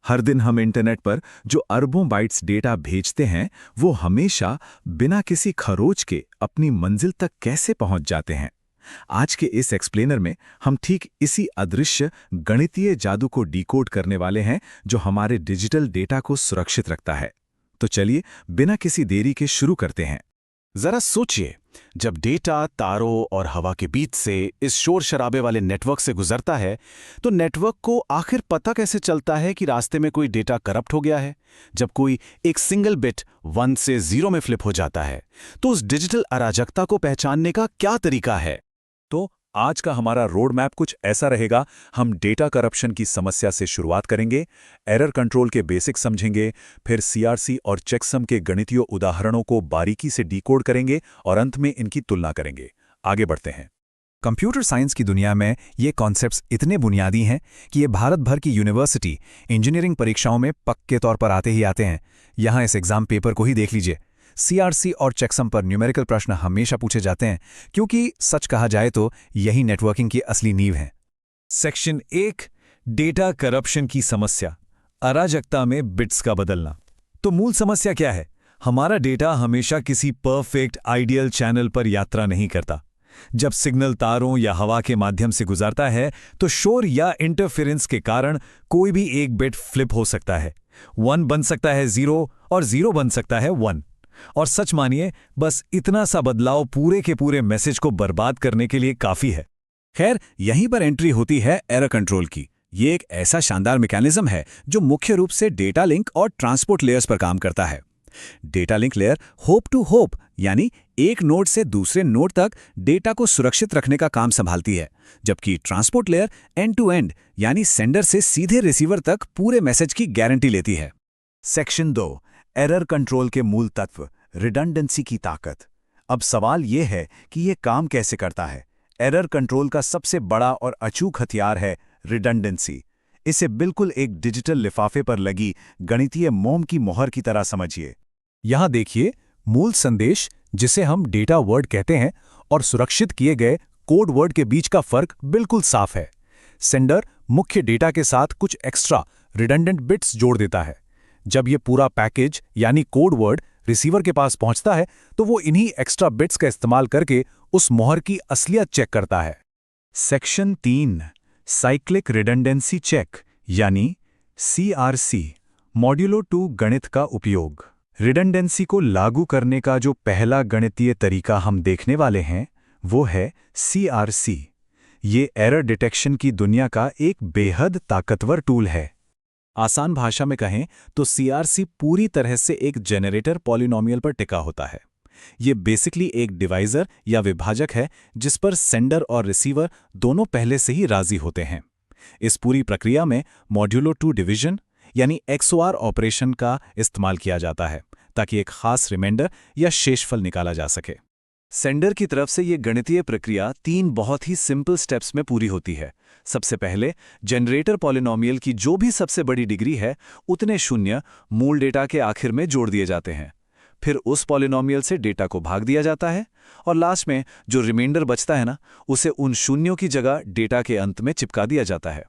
हर दिन हम इंटरनेट पर जो अरबों बाइट्स डेटा भेजते हैं, वो हमेशा बिना किसी खरोच के अपनी मंजिल तक कैसे पहुंच जाते हैं। आज के इस एक्सप्लेनर में हम ठीक इसी अदृश्य गणितीय जादू को डिकोड करने वाले हैं, जो हमारे डिजिटल डेटा को सुरक्षित रखता है। तो चलिए बिना किसी देरी के शुरू करते हैं। जरा सोचिए, जब डेटा तारों और हवा के बीच से इस शोर शराबे वाले नेटवर्क से गुजरता है, तो नेटवर्क को आखिर पता कैसे चलता है कि रास्ते में कोई डेटा करप्ट हो गया है। जब कोई एक सिंगल बिट 1 से 0 में फ्लिप हो जाता है, तो उस डिजिटल अराजकता को पहचानने का क्या तरीका है? तो आज का हमारा रोड मैप कुछ ऐसा रहेगा। हम डेटा करप्शन की समस्या से शुरुआत करेंगे, एरर कंट्रोल के बेसिक समझेंगे, फिर सीआरसी और चेकसम के गणितीय उदाहरणों को बारीकी से डिकोड करेंगे और अंत में इनकी तुलना करेंगे। आगे बढ़ते हैं। कंप्यूटर साइंस की दुनिया में ये कॉन्सेप्ट्स इतने बुनियादी हैं कि ये भारत भर की यूनिवर्सिटी इंजीनियरिंग परीक्षाओं में पक्के तौर पर आते ही आते हैं। यहाँ इस एग्जाम पेपर को ही देख लीजिए। सीआरसी और चेकसम पर न्यूमेरिकल प्रश्न हमेशा पूछे जाते हैं, क्योंकि सच कहा जाए तो यही नेटवर्किंग की असली नींव है। सेक्शन 1, डेटा करप्शन की समस्या, अराजकता में बिट्स का बदलना। तो मूल समस्या क्या है? हमारा डेटा हमेशा किसी परफेक्ट आइडियल चैनल पर यात्रा नहीं करता। जब सिग्नल तारों या हवा के माध्यम से गुजरता है, तो शोर या इंटरफेरेंस के कारण कोई भी एक बिट फ्लिप हो सकता है। 1 बन सकता है 0 और 0 बन सकता है 1। और सच मानिए, बस इतना सा बदलाव पूरे के पूरे मैसेज को बर्बाद करने के लिए काफी है। खैर, यहीं पर एंट्री होती है एरर कंट्रोल की। ये एक ऐसा शानदार मैकेनिज्म है जो मुख्य रूप से डेटा लिंक और ट्रांसपोर्ट लेयर्स पर काम करता है। Data link layer hop to hop, यानी एक नोड से दूसरे नोड तक डेटा को सुरक्षित रखने का काम संभालती है, जबकि transport layer end to end, यानी सेंडर से सीधे रिसीवर तक पूरे मैसेज की गारंटी लेती है। सेक्शन 2, एरर कंट्रोल के मूल तत्व, रिडंडेंसी की ताकत। अब सवाल यह है कि यह काम कैसे करता है। एरर कंट्रोल का सबसे बड़ा और अचूक हथियार है रिडंडेंसी। इसे बिल्कुल एक डिजिटल लिफाफे पर लगी गणितीय मोम की मोहर की तरह समझिए। यहां देखिए, मूल संदेश, जिसे हम डेटा वर्ड कहते हैं, और सुरक्षित किए गए कोड वर्ड के बीच का फर्क बिल्कुल साफ है। सेंडर मुख्य डेटा के साथ कुछ एक्स्ट्रा रिडंडेंट बिट्स जोड़ देता है। जब ये पूरा पैकेज यानी कोड वर्ड रिसीवर के पास पहुंचता है, तो वो इन्हीं एक्स्ट्रा बिट्स का इस्तेमाल करके उस मोहर की असलियत चेक करता है। सेक्शन 3, साइक्लिक रिडंडेंसी चेक यानी सीआरसी, मॉड्यूलो 2 गणित का उपयोग। रिडंडेंसी को लागू करने का जो पहला गणितीय तरीका हम देखने वाले हैं, वो है सीआरसी। ये एरर डिटेक्शन की दुनिया का एक बेहद ताकतवर टूल है। आसान भाषा में कहें तो सीआरसी पूरी तरह से एक जेनरेटर पॉलिनोमियल पर टिका होता है। ये बेसिकली एक डिवाइजर या विभाजक है, जिस पर सेंडर और रिसीवर दोनों पहले से ही राजी होते हैं। इस पूरी प्रक्रिया में मॉड्यूलो 2 डिवीजन यानी XOR ऑपरेशन का इस्तेमाल किया जाता है, ताकि एक खास रिमाइंडर या शेषफल निकाला जा सके। सेंडर की तरफ से ये गणितीय प्रक्रिया 3 बहुत ही सिंपल स्टेप्स में पूरी होती है। सबसे पहले जनरेटर पॉलिनोमियल की जो भी सबसे बड़ी डिग्री है, उतने शून्य मूल डेटा के आखिर में जोड़ दिए जाते हैं। फिर उस पॉलिनोमियल से डेटा को भाग दिया जाता है, और लास्ट में जो रिमाइंडर बचता है ना, उसे उन शून्यों की जगह डेटा के अंत में चिपका दिया जाता है।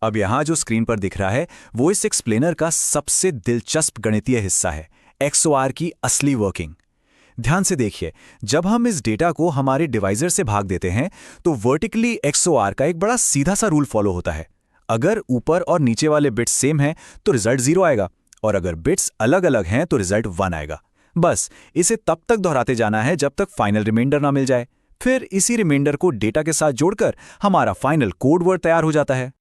अब यहाँ जो स्क्रीन पर दिख रहा है, वो इस एक्सप्लेनर का सबसे दिलचस्प गणितीय हिस्सा है, XOR की असली वर्किंग। ध्यान से देखिए, जब हम इस डेटा को हमारे डिवाइजर से भाग देते हैं, तो वर्टिकली XOR का एक बड़ा सीधा सा रूल फॉलो होता है। अगर ऊपर और नीचे वाले बिट्स सेम हैं, तो रिजल्ट 0 आएगा, और अगर बिट्स अलग अलग हैं, तो रिजल्ट 1 आएगा। बस इसे तब तक दोहराते जाना है जब तक फाइनल रिमाइंडर ना मिल जाए। फिर इसी रिमाइंडर को डेटा के साथ जोड़कर हमारा फाइनल कोड वर्ड तैयार हो जाता है।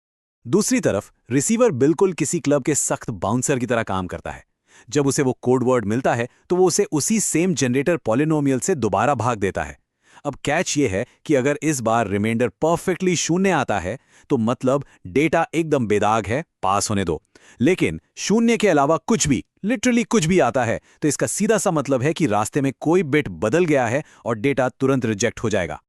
दूसरी तरफ रिसीवर बिल्कुल किसी क्लब के सख्त बाउंसर की तरह काम करता है। जब उसे वो कोड वर्ड मिलता है, तो वो उसे उसी सेम जनरेटर पॉलिनोमियल से दोबारा भाग देता है। अब कैच ये है कि अगर इस बार रिमाइंडर परफेक्टली शून्य आता है, तो मतलब डेटा एकदम बेदाग है, पास होने दो। लेकिन शून्य के अलावा कुछ भी, लिटरली कुछ भी आता है, तो इसका सीधा सा मतलब है कि रास्ते में कोई बिट बदल गया है और डेटा तुरंत रिजेक्ट हो जाएगा।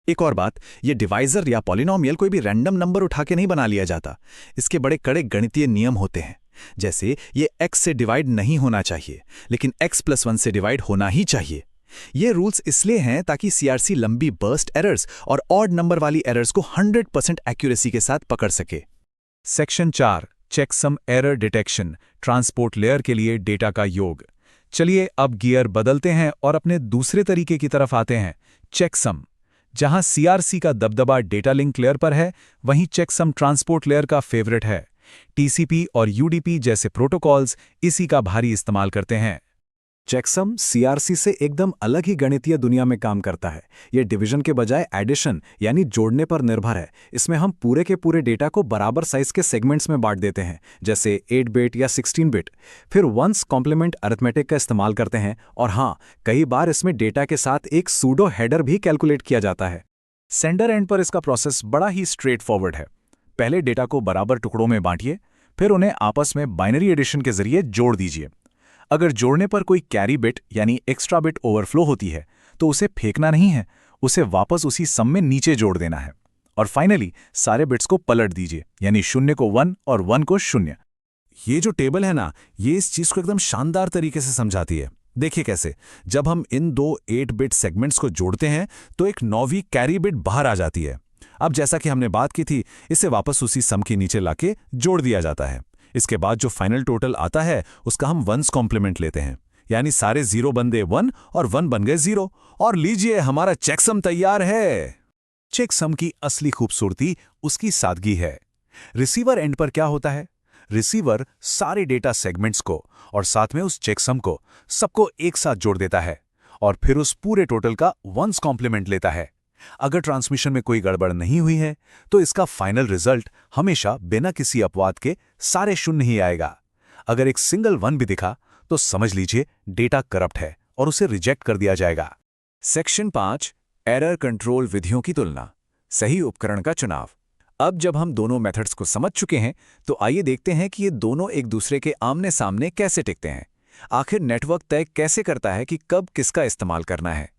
एक और बात, ये डिवाइजर या पॉलिनोमियल कोई भी रैंडम नंबर उठा के नहीं बना लिया जाता। इसके बड़े कड़े गणितीय नियम होते हैं। जैसे ये x से डिवाइड नहीं होना चाहिए, लेकिन x+1 से डिवाइड होना ही चाहिए। ये रूल्स इसलिए हैं ताकि सीआरसी लंबी बर्स्ट एरर्स और ऑड नंबर वाली एरर्स को 100% एक्यूरेसी के साथ पकड़ सके। Section 4, checksum error detection, transport layer के लिए डेटा का योग। चलिए अब गियर बदलते हैं और अपने दूसरे तरीके की तरफ आते हैं, चेकसम। जहां सीआरसी का दबदबा डेटा लिंक लेयर पर है, वहीं चेकसम ट्रांसपोर्ट लेयर का फेवरेट है। टीसीपी और यूडीपी जैसे प्रोटोकॉल्स इसी का भारी इस्तेमाल करते हैं। चेकसम सीआरसी से एकदम अलग ही गणितीय दुनिया में काम करता है। ये डिवीजन के बजाय एडिशन यानी जोड़ने पर निर्भर है। इसमें हम पूरे के पूरे डेटा को बराबर साइज के सेगमेंट्स में बांट देते हैं, जैसे 8 बिट या 16 बिट। फिर वंस कॉम्प्लीमेंट अरिथमेटिक का इस्तेमाल करते हैं, और हाँ, कई बार इसमें डेटा के साथ एक सूडो हेडर भी कैलकुलेट किया जाता है। सेंडर एंड पर इसका प्रोसेस बड़ा ही स्ट्रेट फॉरवर्ड है। पहले डेटा को बराबर टुकड़ों में बांटिए, फिर उन्हें आपस में बाइनरी एडिशन के जरिए जोड़ दीजिए। अगर जोड़ने पर कोई कैरी बिट यानी एक्स्ट्रा बिट ओवरफ्लो होती है, तो उसे फेंकना नहीं है, उसे वापस उसी सम में नीचे जोड़ देना है। और फाइनली सारे बिट्स को पलट दीजिए, यानी 0 को 1 और 1 को 0। ये जो टेबल है ना, ये इस चीज को एकदम शानदार तरीके से समझाती है। देखिए कैसे, जब हम इन दो 8 बिट सेगमेंट्स को जोड़ते हैं तो एक 9वीं कैरी बिट बाहर आ जाती है। अब जैसा कि हमने बात की थी, इसे वापस उसी सम के नीचे लाके जोड़ दिया जाता है। इसके बाद जो फाइनल टोटल आता है उसका हम वंस कॉम्प्लीमेंट लेते हैं, यानी सारे 0 बन गए 1 और 1 बन गए 0, और लीजिए हमारा चेकसम तैयार है। चेकसम की असली खूबसूरती उसकी सादगी है। रिसीवर एंड पर क्या होता है? रिसीवर सारे डेटा सेगमेंट्स को और साथ में उस चेकसम को सबको एक साथ जोड़ देता है और फिर उस पूरे टोटल का वंस कॉम्प्लीमेंट लेता है। अगर ट्रांसमिशन में कोई गड़बड़ नहीं हुई है तो इसका फाइनल रिजल्ट हमेशा बिना किसी अपवाद के सारे 0 ही आएगा। अगर एक सिंगल 1 भी दिखा तो समझ लीजिए डेटा करप्ट है और उसे रिजेक्ट कर दिया जाएगा। सेक्शन 5, एरर कंट्रोल विधियों की तुलना, सही उपकरण का चुनाव। अब जब हम दोनों मेथड्स को समझ चुके हैं तो आइए देखते हैं कि ये दोनों एक दूसरे के आमने सामने कैसे टिकते हैं। आखिर नेटवर्क तय कैसे करता है कि कब किसका इस्तेमाल करना है?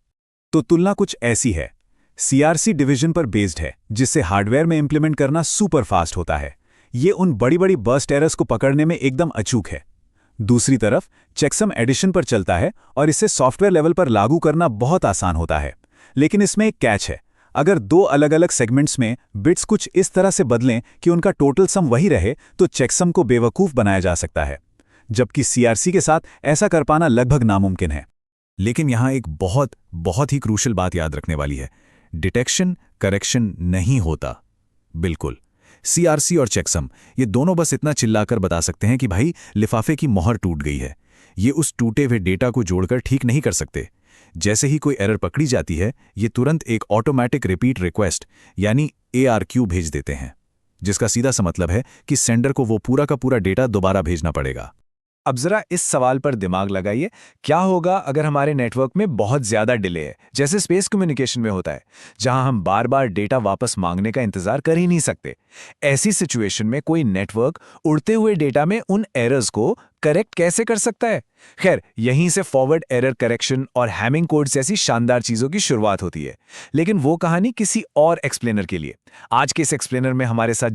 तो तुलना कुछ ऐसी है। सीआरसी डिवीजन पर बेस्ड है, जिससे हार्डवेयर में इंप्लीमेंट करना सुपर फास्ट होता है। ये उन बड़ी बड़ी बर्स्ट एरर्स को पकड़ने में एकदम अचूक है। दूसरी तरफ चेकसम एडिशन पर चलता है और इसे सॉफ्टवेयर लेवल पर लागू करना बहुत आसान होता है। लेकिन इसमें एक कैच है। अगर दो अलग अलग सेगमेंट्स में बिट्स कुछ इस तरह से बदलें कि उनका टोटल सम वही रहे, तो चेकसम को बेवकूफ़ बनाया जा सकता है, जबकि सीआरसी के साथ ऐसा कर पाना लगभग नामुमकिन है। लेकिन यहां एक बहुत ही क्रूशल बात याद रखने वाली है। डिटेक्शन करेक्शन नहीं होता। बिल्कुल, सीआरसी और चेकसम ये दोनों बस इतना चिल्लाकर बता सकते हैं कि भाई लिफाफे की मोहर टूट गई है। ये उस टूटे हुए डेटा को जोड़कर ठीक नहीं कर सकते। जैसे ही कोई एरर पकड़ी जाती है, ये तुरंत एक ऑटोमेटिक रिपीट रिक्वेस्ट यानी ARQ भेज देते हैं, जिसका सीधा सा मतलब है कि सेंडर को वो पूरा का पूरा डेटा दोबारा भेजना पड़ेगा। अब जरा इस सवाल पर दिमाग लगाइए, क्या होगा अगर हमारे नेटवर्क में बहुत ज्यादा डिले है, जैसे स्पेस कम्युनिकेशन में होता है, जहां हम बार बार डेटा वापस मांगने का इंतजार कर ही नहीं सकते। ऐसी सिचुएशन में कोई नेटवर्क उड़ते हुए डेटा में उन एरर्स को करेक्ट कैसे कर सकता है? खैर, यहीं से फॉरवर्ड एरर करेक्शन और हैमिंग कोड जैसी शानदार चीजों की शुरुआत होती है। लेकिन वो कहानी किसी और एक्सप्लेनर के लिए। आज के इस एक्सप्लेनर में हमारे साथ